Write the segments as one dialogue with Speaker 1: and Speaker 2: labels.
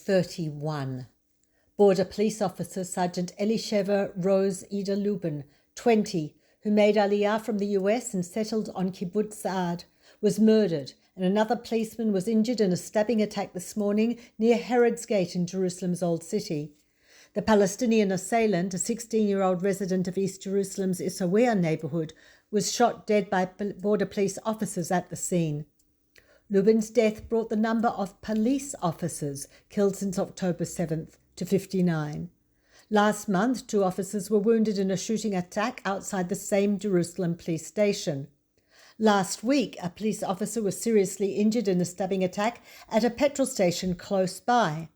Speaker 1: 31. Border police officer Sergeant Elisheva Rose Ida Lubin, 20, who made Aliyah from the US and settled on Kibbutz Saad, was murdered, and another policeman was injured in a stabbing attack this morning near Herod's Gate in Jerusalem's Old City. The Palestinian assailant, a 16-year-old resident of East Jerusalem's Issawiyah neighborhood, was shot dead by border police officers at the scene. Lubin's death brought the number of police officers killed since October 7th to 59. Last month, 2 officers were wounded in a shooting attack outside the same Jerusalem police station. Last week, a police officer was seriously injured in a stabbing attack at a petrol station close by.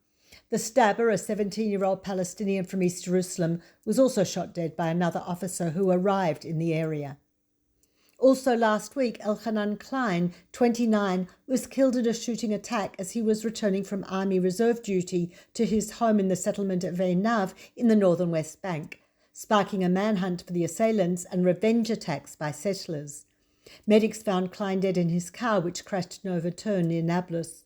Speaker 1: The stabber, a 17-year-old Palestinian from East Jerusalem, was also shot dead by another officer who arrived in the area. Also last week, Elchanan Klein, 29, was killed in a shooting attack as he was returning from Army Reserve duty to his home in the settlement of Einav in the northern West Bank, sparking a manhunt for the assailants and revenge attacks by settlers. Medics found Klein dead in his car, which crashed in Nova Turn near Nablus.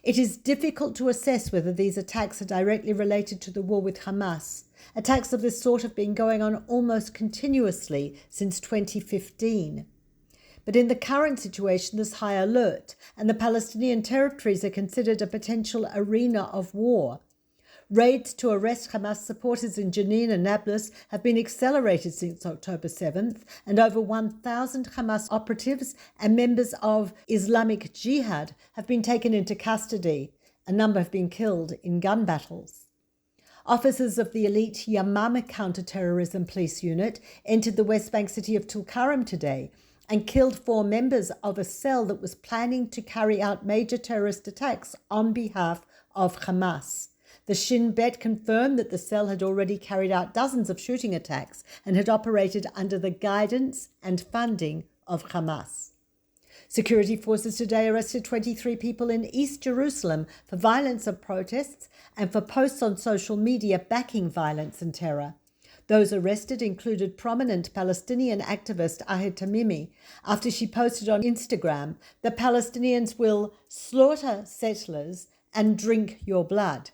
Speaker 1: It is difficult to assess whether these attacks are directly related to the war with Hamas. Attacks of this sort have been going on almost continuously since 2015. But in the current situation, there's high alert, and the Palestinian territories are considered a potential arena of war. Raids to arrest Hamas supporters in Jenin and Nablus have been accelerated since October 7th, and over 1,000 Hamas operatives and members of Islamic Jihad have been taken into custody. A number have been killed in gun battles. Officers of the elite Yamam counter-terrorism police unit entered the West Bank city of Tulkarem today and killed 4 members of a cell that was planning to carry out major terrorist attacks on behalf of Hamas. The Shin Bet confirmed that the cell had already carried out dozens of shooting attacks and had operated under the guidance and funding of Hamas. Security forces today arrested 23 people in East Jerusalem for violence of protests and for posts on social media backing violence and terror. Those arrested included prominent Palestinian activist Ahed Tamimi after she posted on Instagram that Palestinians will slaughter settlers and drink your blood.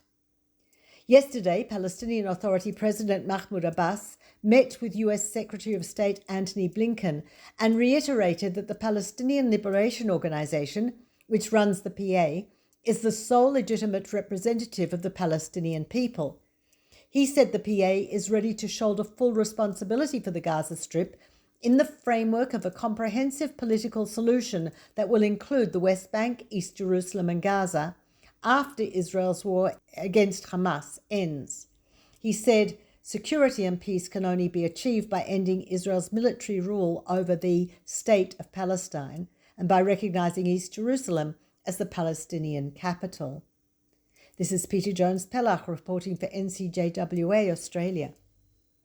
Speaker 1: Yesterday, Palestinian Authority President Mahmoud Abbas met with US Secretary of State Antony Blinken and reiterated that the Palestinian Liberation Organization, which runs the PA, is the sole legitimate representative of the Palestinian people. He said the PA is ready to shoulder full responsibility for the Gaza Strip in the framework of a comprehensive political solution that will include the West Bank, East Jerusalem and Gaza, after Israel's war against Hamas ends. He said, security and peace can only be achieved by ending Israel's military rule over the state of Palestine and by recognizing East Jerusalem as the Palestinian capital. This is Peter Jones-Pellach reporting for NCJWA Australia.